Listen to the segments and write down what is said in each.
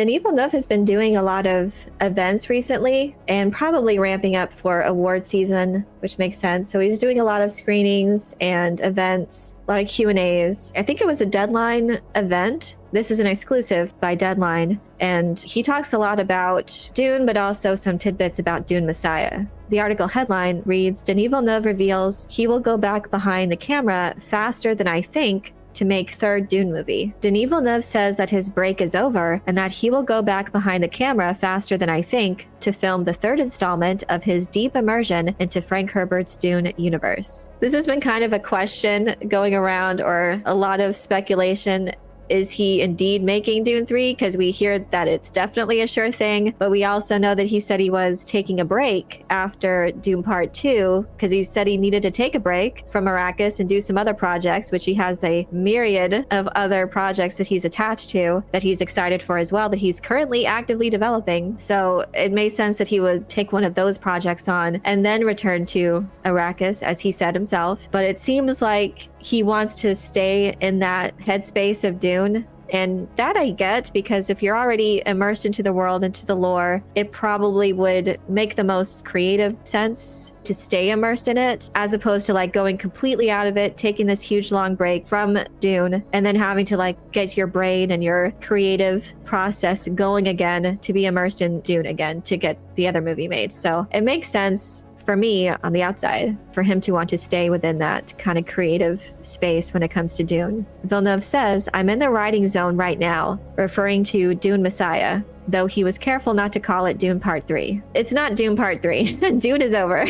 Denis Villeneuve has been doing a lot of events recently and probably ramping up for award season, which makes sense. So he's doing a lot of screenings and events, a lot of Q&As. I think it was a Deadline event. This is an exclusive by Deadline. And he talks a lot about Dune, but also some tidbits about Dune Messiah. The article headline reads, Denis Villeneuve reveals he will go back behind the camera faster than I think to make third Dune movie. Denis Villeneuve says that his break is over and that he will go back behind the camera faster than I think to film the third installment of his deep immersion into Frank Herbert's Dune universe. This has been kind of a question going around, or a lot of speculation. Is he indeed making Dune 3? Because we hear that it's definitely a sure thing, but we also know that he said he was taking a break after Dune Part 2, because he said he needed to take a break from Arrakis and do some other projects, which he has a myriad of other projects that he's attached to that he's excited for as well, that he's currently actively developing. So it made sense that he would take one of those projects on and then return to Arrakis, as he said himself. But it seems like he wants to stay in that headspace of Dune. And that I get, because if you're already immersed into the world, into the lore, it probably would make the most creative sense to stay immersed in it, as opposed to like going completely out of it, taking this huge long break from Dune, and then having to like get your brain and your creative process going again to be immersed in Dune again to get the other movie made. So it makes sense for me on the outside for him to want to stay within that kind of creative space when it comes to Dune. Villeneuve says, I'm in the writing zone right now, referring to Dune Messiah, though he was careful not to call it Dune Part 3. It's not Dune Part 3. Dune is over.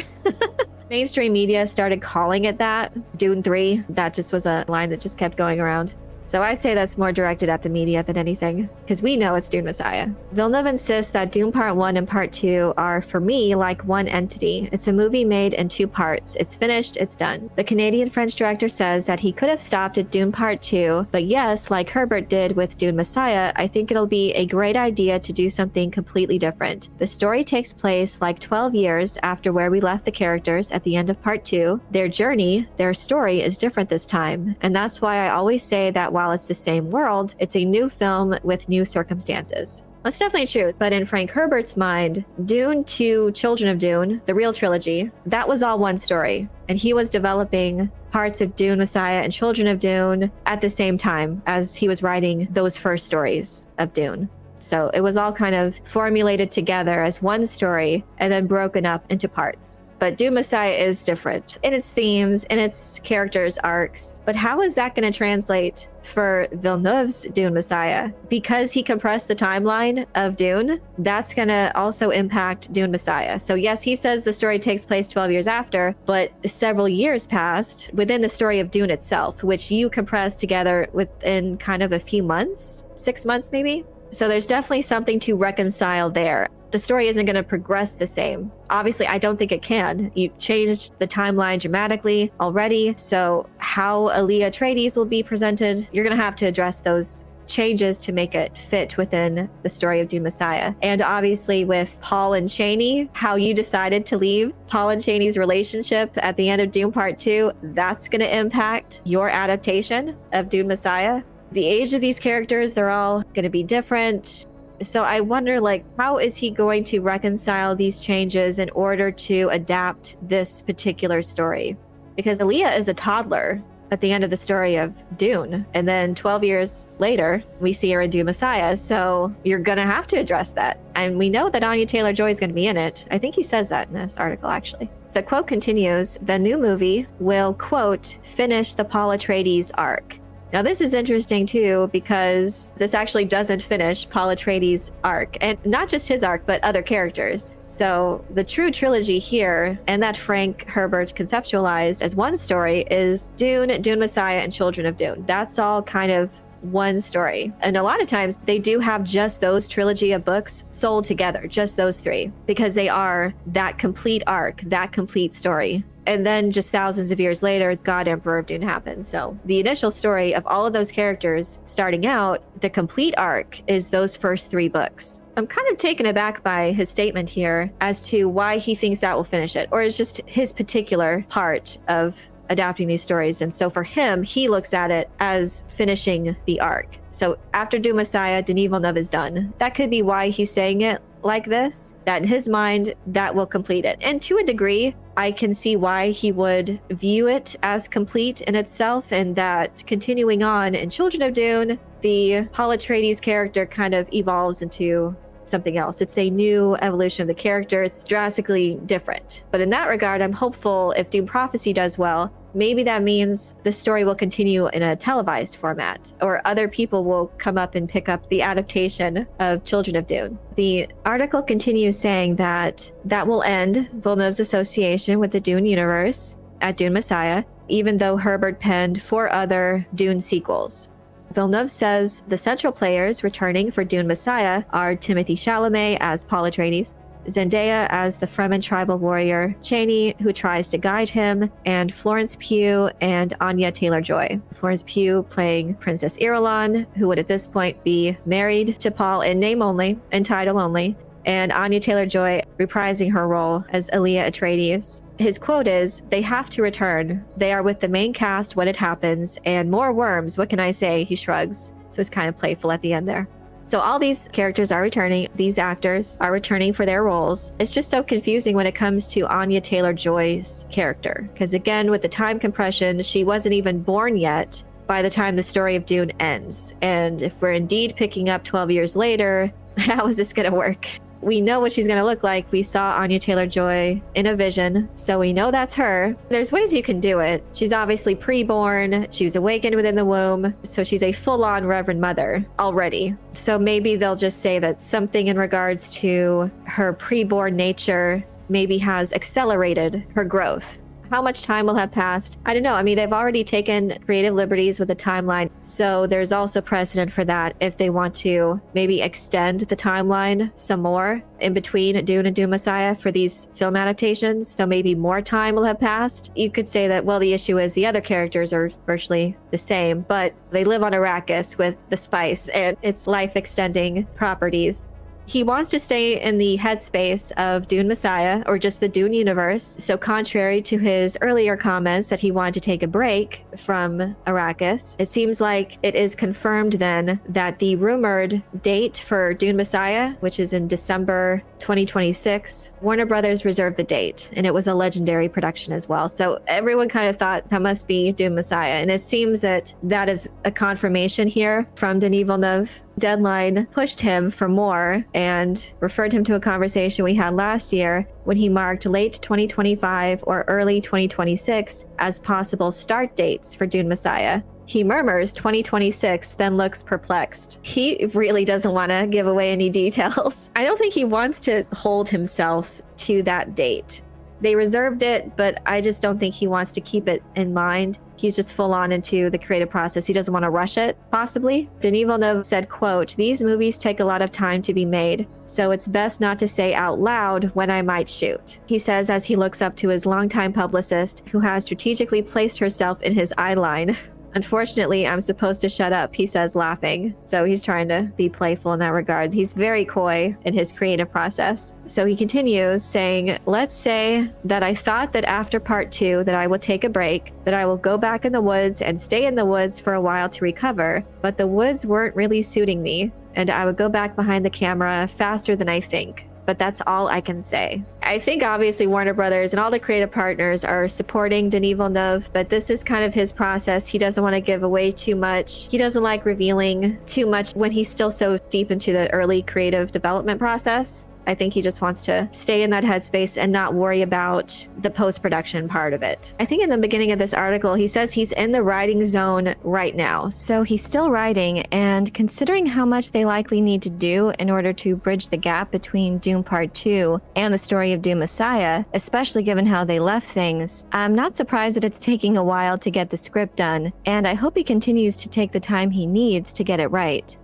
Mainstream media started calling it that, Dune 3. That just was a line that just kept going around. So I'd say that's more directed at the media than anything, because we know it's Dune Messiah. Villeneuve insists that Dune Part 1 and Part 2 are, for me, like one entity. It's a movie made in two parts. It's finished, it's done. The Canadian-French director says that he could have stopped at Dune Part 2, but yes, like Herbert did with Dune Messiah, I think it'll be a great idea to do something completely different. The story takes place like 12 years after where we left the characters at the end of Part 2. Their journey, their story is different this time, and that's why I always say that while it's the same world, it's a new film with new circumstances. That's definitely true, but in Frank Herbert's mind, Dune to Children of Dune, the real trilogy, that was all one story, and he was developing parts of Dune Messiah and Children of Dune at the same time as he was writing those first stories of Dune. So it was all kind of formulated together as one story and then broken up into parts. But Dune Messiah is different in its themes, in its characters' arcs. But how is that going to translate for Villeneuve's Dune Messiah? Because he compressed the timeline of Dune, that's going to also impact Dune Messiah. So yes, he says the story takes place 12 years after, but several years passed within the story of Dune itself, which you compressed together within kind of a few months, 6 months maybe. So there's definitely something to reconcile there. The story isn't going to progress the same. Obviously, I don't think it can. You've changed the timeline dramatically already. So how Elia Atreides will be presented, you're going to have to address those changes to make it fit within the story of Dune Messiah. And obviously with Paul and Chani, how you decided to leave Paul and Chani's relationship at the end of Dune Part 2, that's going to impact your adaptation of Dune Messiah. The age of these characters, they're all going to be different. So I wonder, like, how is he going to reconcile these changes in order to adapt this particular story? Because Elia is a toddler at the end of the story of Dune. And then 12 years later, we see her in Dune Messiah. So you're going to have to address that. And we know that Anya Taylor-Joy is going to be in it. I think he says that in this article, actually. The quote continues, the new movie will, quote, finish the Paul Atreides arc. Now, this is interesting, too, because this actually doesn't finish Paul Atreides' arc, and not just his arc, but other characters. So the true trilogy here, and that Frank Herbert conceptualized as one story, is Dune, Dune Messiah, and Children of Dune. That's all kind of one story. And a lot of times they do have just those trilogy of books sold together, just those three, because they are that complete arc, that complete story. And then just thousands of years later, God Emperor of Dune happens. So the initial story of all of those characters starting out, the complete arc is those first three books. I'm kind of taken aback by his statement here as to why he thinks that will finish it, or is just his particular part of adapting these stories. And so for him, he looks at it as finishing the arc. So after Dune Messiah, Denis Villeneuve is done. That could be why he's saying it like this, that in his mind, that will complete it. And to a degree, I can see why he would view it as complete in itself, and that continuing on in Children of Dune, the Paul Atreides character kind of evolves into something else. It's a new evolution of the character. It's drastically different. But in that regard, I'm hopeful if Dune Prophecy does well, maybe that means the story will continue in a televised format, or other people will come up and pick up the adaptation of Children of Dune. The article continues saying that that will end Villeneuve's association with the Dune universe at Dune Messiah, even though Herbert penned 4 other Dune sequels. Villeneuve says the central players returning for Dune Messiah are Timothée Chalamet as Paul Atreides, Zendaya as the Fremen tribal warrior Chani, who tries to guide him, and Florence Pugh and Anya Taylor-Joy. Florence Pugh playing Princess Irulan, who would at this point be married to Paul in name only and title only, and Anya Taylor-Joy reprising her role as Elia Atreides. His quote is, "They have to return. They are with the main cast when it happens, and more worms, what can I say?" He shrugs. So it's kind of playful at the end there. So all these characters are returning. These actors are returning for their roles. It's just so confusing when it comes to Anya Taylor-Joy's character. Because again, with the time compression, she wasn't even born yet by the time the story of Dune ends. And if we're indeed picking up 12 years later, how is this going to work? We know what she's going to look like. We saw Anya Taylor-Joy in a vision, so we know that's her. There's ways you can do it. She's obviously pre-born. She was awakened within the womb, so she's a full-on Reverend Mother already. So maybe they'll just say that something in regards to her pre-born nature maybe has accelerated her growth. How much time will have passed? I don't know. I mean, they've already taken creative liberties with the timeline. So there's also precedent for that if they want to maybe extend the timeline some more in between Dune and Dune Messiah for these film adaptations. So maybe more time will have passed. You could say that, well, the issue is the other characters are virtually the same, but they live on Arrakis with the spice and its life-extending properties. He wants to stay in the headspace of Dune Messiah, or just the Dune universe. So contrary to his earlier comments that he wanted to take a break from Arrakis, it seems like it is confirmed then that the rumored date for Dune Messiah, which is in December 2026, Warner Brothers reserved the date, and it was a legendary production as well. So everyone kind of thought that must be Dune Messiah, and it seems that that is a confirmation here from Denis Villeneuve. Deadline pushed him for more and referred him to a conversation we had last year when he marked late 2025 or early 2026 as possible start dates for Dune Messiah. He murmurs 2026, then looks perplexed. He really doesn't want to give away any details. I don't think he wants to hold himself to that date. They reserved it, but I just don't think he wants to keep it in mind. He's just full on into the creative process. He doesn't want to rush it, possibly. Denis Villeneuve said, quote, "These movies take a lot of time to be made, so it's best not to say out loud when I might shoot," he says as he looks up to his longtime publicist, who has strategically placed herself in his eye line. "Unfortunately, I'm supposed to shut up," he says, laughing. So he's trying to be playful in that regard. He's very coy in his creative process. So he continues saying, "Let's say that I thought that after part 2 that I will take a break, that I will go back in the woods and stay in the woods for a while to recover, but the woods weren't really suiting me, and I would go back behind the camera faster than I think. But that's all I can say." I think obviously Warner Brothers and all the creative partners are supporting Denis Villeneuve, but this is kind of his process. He doesn't want to give away too much. He doesn't like revealing too much when he's still so deep into the early creative development process. I think he just wants to stay in that headspace and not worry about the post-production part of it. I think in the beginning of this article, he says he's in the writing zone right now. So he's still writing, and considering how much they likely need to do in order to bridge the gap between Dune Part 2 and the story of Dune Messiah, especially given how they left things, I'm not surprised that it's taking a while to get the script done, and I hope he continues to take the time he needs to get it right.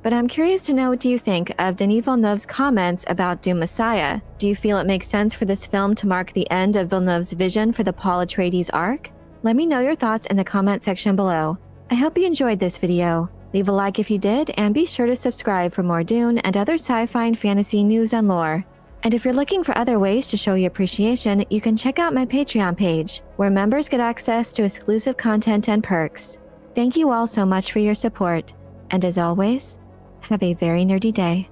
But I'm curious to know what you think of Denis Villeneuve's comments about Dune Messiah. Do you feel it makes sense for this film to mark the end of Villeneuve's vision for the Paul Atreides arc? Let me know your thoughts in the comment section below. I hope you enjoyed this video. Leave a like if you did, and be sure to subscribe for more Dune and other sci-fi and fantasy news and lore. And if you're looking for other ways to show your appreciation, you can check out my Patreon page, where members get access to exclusive content and perks. Thank you all so much for your support, and as always, have a very nerdy day.